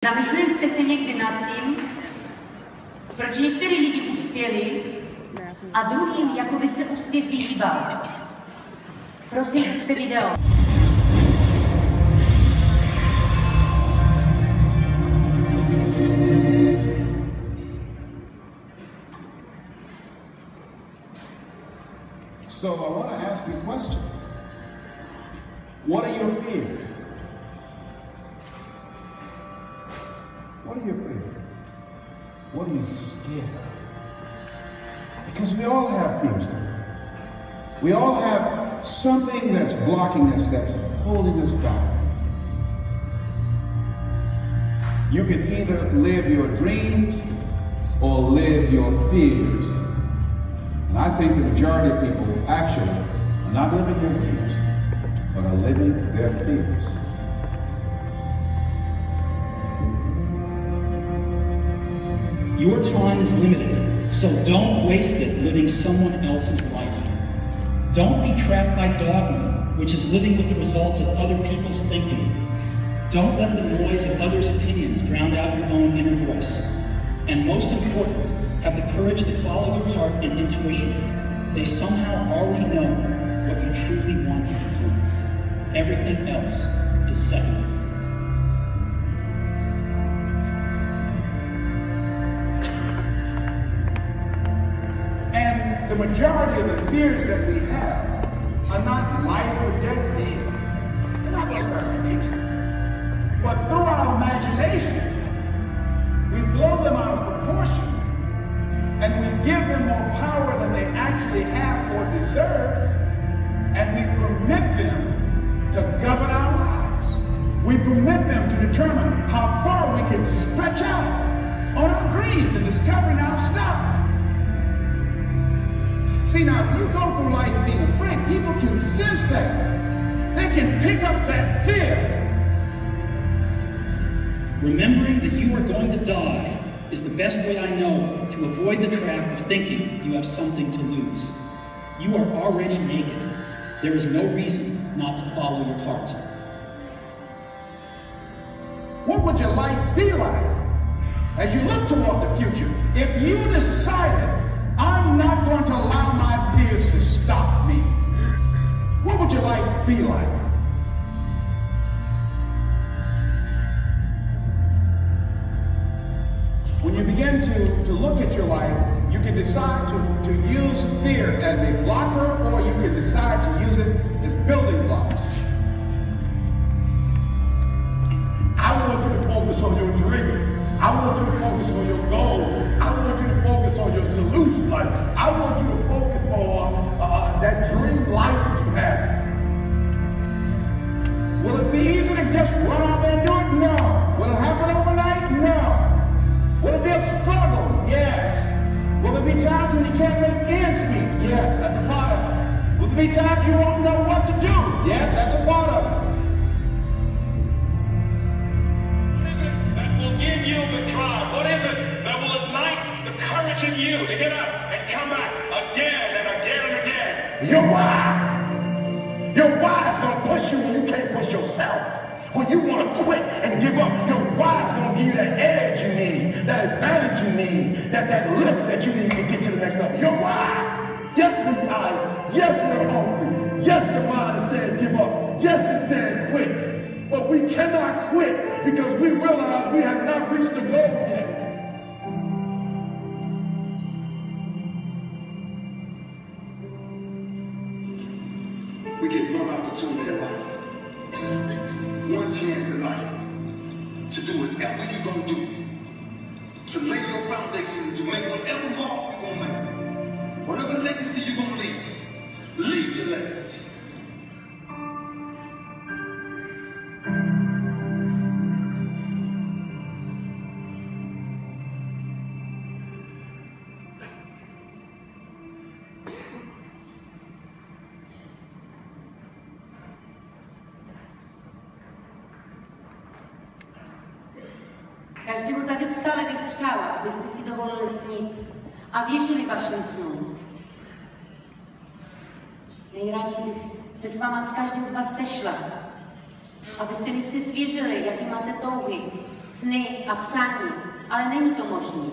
Zamýšleli jste se někdy nad tím, proč některý lidi uspěli a druhým jakoby se úspěch vyhýbal? Prosím, pusťte video. So I want to ask you a question. What are your fears? What are your fears? What are you scared of? Because we all have fears, don't we? We all have something that's blocking us, that's holding us back. You can either live your dreams or live your fears. And I think the majority of people actually are not living their dreams, but are living their fears. Your time is limited, so don't waste it living someone else's life. Don't be trapped by dogma, which is living with the results of other people's thinking. Don't let the noise of others' opinions drown out your own inner voice. And most important, have the courage to follow your heart and intuition. They somehow already know what you truly want to become. Everything else is secondary. And the majority of the fears that we have are not life or death fears. They're not those things. But through our imagination, we blow them out of proportion. And we give them more power than they actually have or deserve, and we permit them to govern our lives. We permit them to determine how far we can stretch out on our dreams and discovering our stuff. See, now, if you go through life being afraid, people can sense that. They can pick up that fear. Remembering that you are going to die is the best way I know to avoid the trap of thinking you have something to lose. You are already naked. There is no reason not to follow your heart. What would your life be like as you look toward the future if you decided, I'm not going to allow my fears to stop me? What would your life be like? When you begin to look at your life, you can decide to use fear as a blocker, or you can decide to use it as building blocks. I want you to focus on your dreams. I want you to focus on your goals. I want you to focus on your solution life. I want you to focus on that dream life that you have. Will it be easy to just run out there and do it? No. Will it happen overnight? No. Will it be a struggle? Yes. Will there be times when you can't make ends meet? Yes, that's a part of it. Will there be times you won't know what to do? Yes, that's a part of it. What is it that will give you the drive? What is it that will ignite the courage in you to get up and come back again and again and again? Your why. Your why is going to push you when you can't push yourself. When you want to quit and give up, your why is going to give you that edge you need, that advantage you need, that lift that you need to get to the next level. Your why. Yes, we're tired. Yes, we're hungry. Yes, the mind is saying give up. Yes, it's saying quit. But we cannot quit because we realize we have not reached the goal yet. We get one opportunity in life. One chance in life to do whatever you're going to do, to lay your foundation, to make whatever mark you're going to make, whatever legacy you're going to leave your legacy. Každému tady v sále bych přála, abyste si dovolili snít a věřili vašim snům. Nejraději bych se s váma s každým z vás sešla, abyste mi si svěřili, jaké máte touhy, sny a přání, ale není to možné.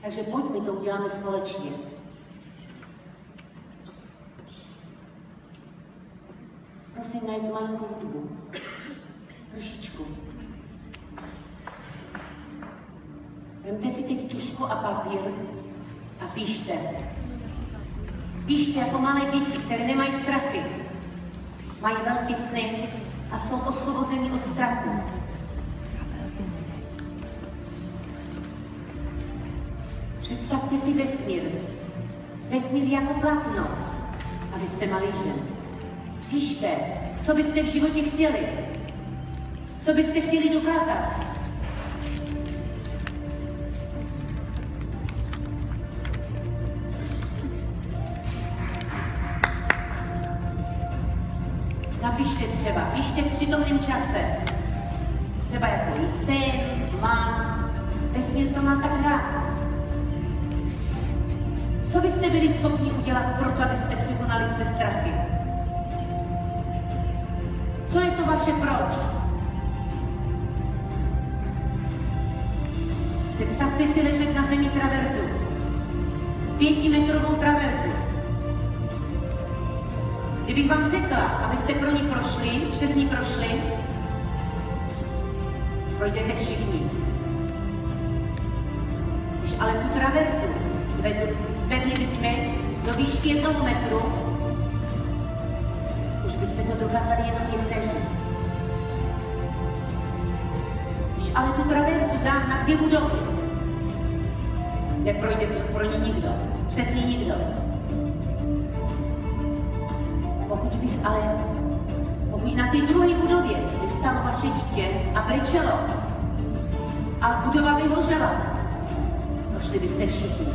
Takže pojďme, to uděláme společně. Prosím, najít malinkou hudbu. Trošičku. Vemte si teď tužku a papír a píšte. Píšte jako malé děti, které nemají strachy. Mají velké sny a jsou osvobozeni od strachu. Představte si vesmír. Vesmír jako platno. A vy jste malý žen. Píšte, co byste v životě chtěli. Co byste chtěli dokázat. Napište třeba, píšte v přítomném čase. Třeba jako jsem, mám, vesmír to má tak rád. Co byste byli schopni udělat pro to, abyste překonali své strachy? Co je to vaše proč? Představte si ležet na zemi traverzu. 5metrovou traverzu. Kdybych vám řekla, abyste pro ní prošli, přes ní prošli, projdete všichni. Když ale tu traverzu zvedli bychom do výšky 1 metru, už byste to dokázali jenom někteří. Když ale tu traverzu dám na 2 budovy, neprojde pro ní nikdo, přes ní nikdo. Pokud na té druhé budově by stalo vaše dítě a brečelo a budova by hořela, prošli byste všichni.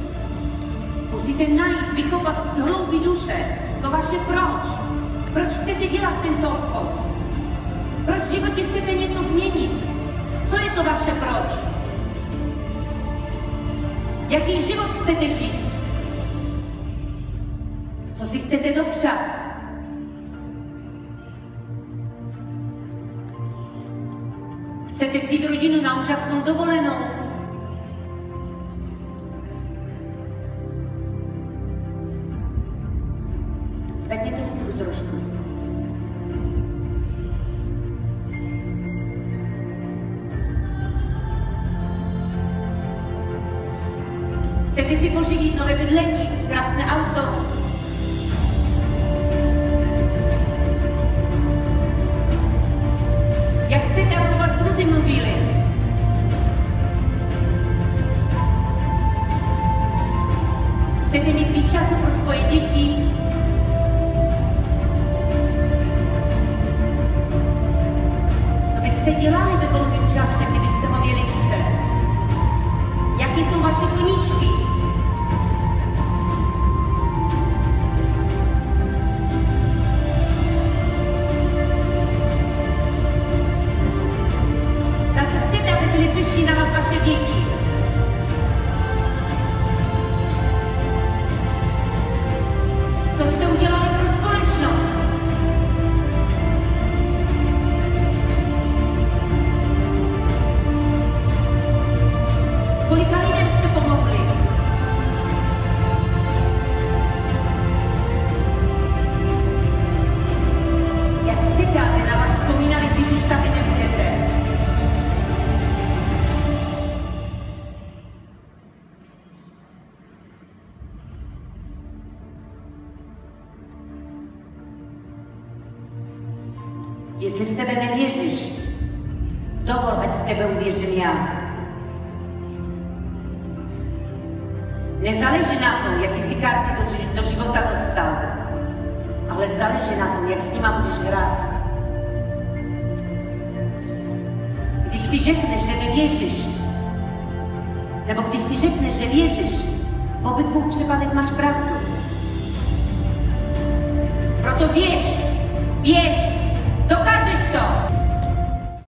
Musíte najít, vykopat z hloubi duše to vaše proč. Proč chcete dělat tento obchod? Proč v životě chcete něco změnit? Co je to vaše proč? Jaký život chcete žít? Co si chcete dopřát? Chcete vzít rodinu na úžasnou dovolenou? Zvedněte hůru trošku. Chcete si pořídit nové bydlení, krásné auto? Jak chcete, aby o vás druzí mluvili? Chcete mít víc času pro svoje děti? Co byste dělali ve volném čase, kdybyste ho měli více? Jaké jsou vaše koníčky? Za co chcete, aby byli pyšní na vás vaše děti? Co jste udělali pro společnost? Kolika lidem jste pomohli? Jak chcete, aby na vás vzpomínali, když už tady nebudete? Jestli v sebe nevěříš, dovol, ať v tebe uvěřím já. Nezáleží na tom, jaký si karty do života dostal, ale záleží na tom, jak s nima budeš hrát. Když si řekneš, že nevěříš, nebo když si řekneš, že věříš, v obou případech máš pravdu. Proto věř, věř.